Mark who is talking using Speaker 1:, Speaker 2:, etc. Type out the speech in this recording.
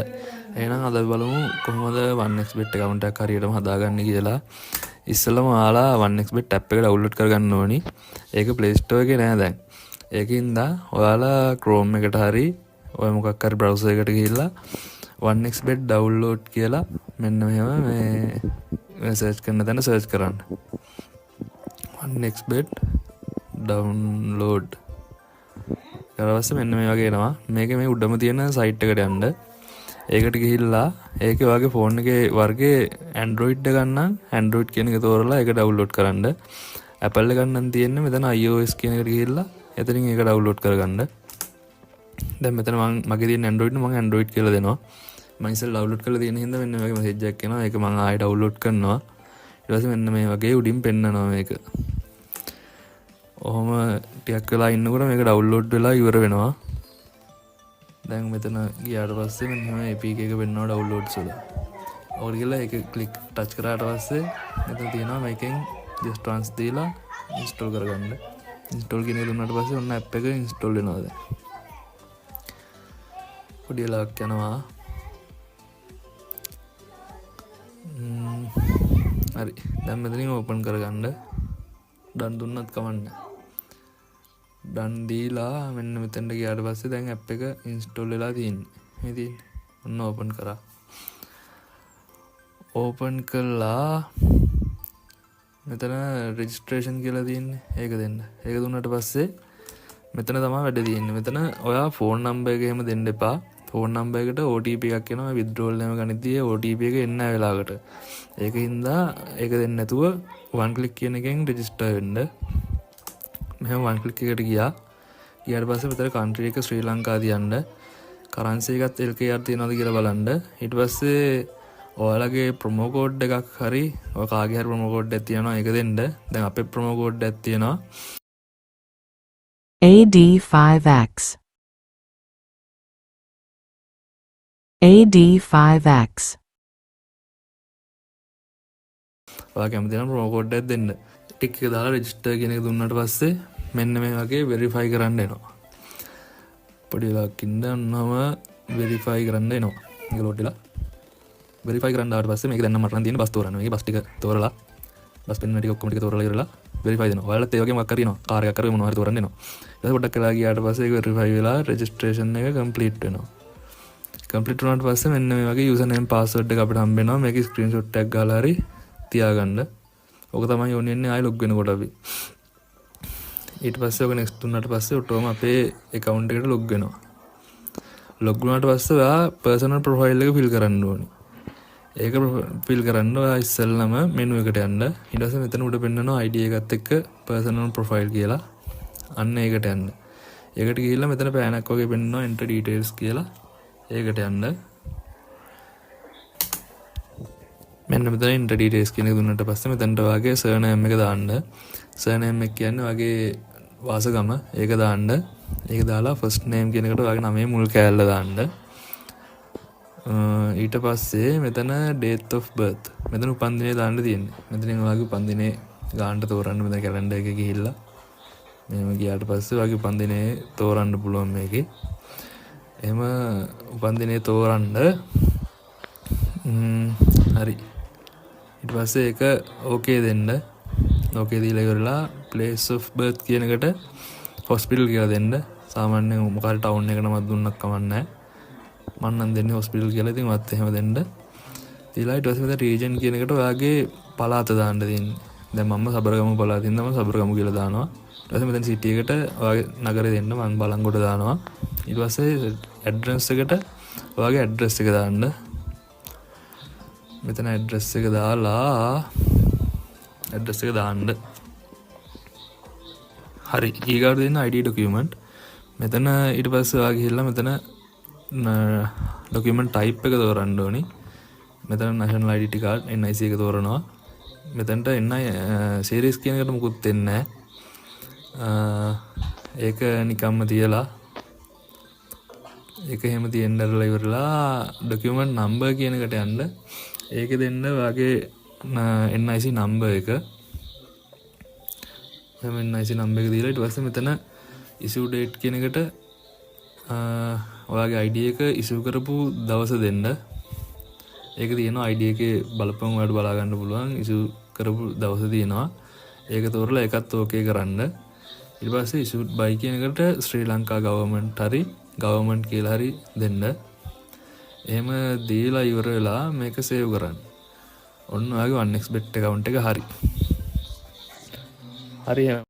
Speaker 1: එහෙනම් අද බලමු කොහොමද 1xbet account එකක් හරියටම හදාගන්නේ කියලා. ඉස්සෙල්ලම ඔයාලා 1xbet app එක download කරගන්න ඕනි. ඒක Play Store එකේ නෑ දැන්. ඒකින්ද ඔයාලා Chrome එකට හරි ඔය මොකක් හරි browser එකට ගිහිල්ලා 1xbet download කියලා මෙන්න මෙහෙම මේ search කරන තැන search කරන්න. 1xbet download කරවස්ස මෙන්න මේ වගේ එනවා. මේකේ මේ උඩම තියෙන site එකට යන්න. ඒකට ගිහිල්ලා ඒකේ ඔයාගේ ෆෝන් එකේ වර්ගේ Android එක ගන්න Android කියන එක තෝරලා ඒක download කරන්න. Apple එක ගන්න තියෙන්නේ මෙතන iOS කියන එකට ගිහිල්ලා එතනින් ඒක download කරගන්න. දැන් මෙතන මගේ තියෙන Android නේ මම Android කියලා දෙනවා. මම ඉස්සෙල්ලා download කරලා තියෙන හින්දා මෙන්න මේ වගේ message එකක් එනවා. ඒක මම ආයෙ download කරනවා. ඊට පස්සේ මෙන්න මේ වගේ උඩින් පෙන්නනවා මේක. ඔහොම ටිකක් වෙලා ඉන්නකොට මේක download වෙලා ඉවර වෙනවා. දැන් මෙතන ගියාට පස්සේ මෙන්න මේ APK එක වෙන්නවා downloads වල. ඔකට ගිහලා ඒක ක්ලික් ටච් කරාට පස්සේ මෙතන තියෙනවා මේකෙන් just trans දීලා install කරගන්න. install කියන එක දුන්නාට පස්සේ ඔන්න app එක install වෙනවා දැන්. පොඩි වෙලාවක් යනවා. හරි. දැන් මෙතනින් open කරගන්න. done දුන්නත් කමන්නේ. done දීලා මෙන්න මෙතෙන්ට ගියාට පස්සේ දැන් app එක install වෙලා තියෙන්නේ. මේ තියෙන්නේ. ඔන්න open කරා. open කළා මෙතන registration කියලා තියෙන්නේ. ඒක දෙන්න. ඒක දුන්නාට පස්සේ මෙතන තමයි වැඩ තියෙන්නේ. මෙතන ඔයා phone number එක එහෙම දෙන්න එපා. phone number එකට OTP එකක් එනවා. withdrawal නම ගණිතයේ OTP එක එන්න වෙලාවකට. ඒකින්ද ඒක දෙන්න නැතුව one click කියන එකෙන් register වෙන්න. මෙහෙම one click එකට ගියාට පස්සේ මෙතන country එක ශ්‍රී ලංකා තියන්න. currency එකත් LKR තියනවද කියලා බලන්න. ඊට පස්සේ ඔයාලගේ promo code එකක් හරි ඔය කාගේ හරි promo code එකක් තියනවා ඒක දෙන්න. දැන් අපේ promo code එකක් තියනවා
Speaker 2: AD5X AD5X
Speaker 1: ඔයා කැමති නම් promo code එකක් දෙන්න. ටික් එක දාලා register කියන එක දුන්නාට පස්සේ මෙන්න මේ වගේ verify කරන්න එනවා. පොඩි වෙලාවක් ඉන්න ඔන්නම verify කරන්න එනවා. මේක load වෙලා verify කරන්න ආවට පස්සේ මේක දැන් නම් මට නම් තියෙන බස් තෝරන්න. මේකේ බස් ටික තෝරලා බස් පෙන්න ටික ඔක්කොම ටික තෝරලා ඉවරලා verify දෙනවා. ඔයාලත් ඒ වගේ මොකක් හරි එනවා. කාර් එකක් කරේ මොනවා හරි තෝරන්න එනවා. ඊට පස්සේ පොඩ්ඩක් වෙලා ගියාට පස්සේ ඒක verify වෙලා registration එක complete වෙනවා. complete වුණාට පස්සේ මෙන්න මේ වගේ username password එක අපිට හම්බ වෙනවා. මේකේ screenshot එකක් ගාලා හරි තියාගන්න. ඕක තමයි ඕනේ ඉන්නේ ආයෙ log වෙනකොට අපි. ඊට පස්සේ ඔක next දුන්නාට පස්සේ ඔටෝම අපේ account එකට log වෙනවා. log වුණාට පස්සේ ඔයා personal profile එක fill කරන්න ඕනේ. ඒක fill කරන්න ඔයා ඉස්සෙල්ලාම menu එකට යන්න. ඊට පස්සේ මෙතන උඩ පෙන්නනවා ID එකත් එක්ක personal profile කියලා. අන්න ඒකට යන්න. ඒකට ගිහිල්ලා මෙතන පෑනක් වගේ පෙන්නනවා enter details කියලා. ඒකට යන්න. මෙන්න මෙතන enter details කියන එක දුන්නාට පස්සේ මෙතනට වාගේ surname එක දාන්න. surname එක කියන්නේ වාගේ වාසගම. ඒක දාන්න. ඒක දාලා first name කියන එකට වාගේ නමේ මුල් කෑල්ල දාන්න. ඊට පස්සේ මෙතන date of birth. මෙතන උපන්දිනේ දාන්න තියෙන්නේ. මෙතනින් වාගේ උපන්දිනේ ගාන්න තෝරන්න මෙතන කැලෙන්ඩර් එකේ ගිහිල්ලා. මෙහෙම ගියාට පස්සේ වාගේ උපන්දිනේ තෝරන්න පුළුවන් මේකේ. එහෙම උපන්දිනේ තෝරන්න හරි. ඊට පස්සේ ඒක ඕකේ දෙන්න. ඕකේ දීලා ඉවරලා place of birth කියන එකට hospital කියලා දෙන්න. සාමාන්‍යයෙන් මොකක් ටවුන් එක නමක් දුන්නක් කමක් නැහැ. මම නම් දෙන්නේ hospital කියලා. ඉතින් වත් එහෙම දෙන්න. ඊළඟ ඊට පස්සේ මෙතන region කියන එකට ඔයාගේ පළාත දාන්න තියෙන්නේ. දැන් මම සබරගමු පළාතින් තමයි සබරගමු කියලා දානවා. ඊට පස්සේ මෙතන city එකට ඔයාගේ නගරය දෙන්න මම බලංගොඩ දානවා. ඊට පස්සේ address එකට ඔයාගේ address එක දාන්න. මෙතන address එක දාලා address එක දාන්න. හරි. ඊගාට දෙන්න ID document. මෙතන ඊට පස්සේ ඔයා ගිහිල්ලා මෙතන document type එක තෝරන්න ඕනි. මෙතන national identity card NIC එක තෝරනවා. මෙතනට NI series කියන එකට මුකුත් දෙන්නේ නැහැ. ඒක නිකම්ම තියලා ඒක එහෙම තියෙන්නදලා ඉවරලා document number කියන එකට යන්න. ඒකේ දෙන්න ඔයාගේ NIC number එක. එහෙනම් NIC number එක දීලා ඊට පස්සේ මෙතන issue date කියන එකට ඔයාගේ ID එක ඉෂුව කරපු දවස දෙන්න. ඒක තියෙනවා ID එකේ බලපං ඔයාලට බලා ගන්න පුළුවන් ඉෂුව කරපු දවස තියෙනවා. ඒක තෝරලා ඒකත් ඕකේ කරන්න. ඊට පස්සේ issued by කියන එකට ශ්‍රී ලංකා government හරි government කියලා හරි දෙන්න. එහෙම දීලා ඉවර වෙලා මේක සේව් කරන්න. ඔන්න ඔයාගේ 1xbet account එක හරි. හරි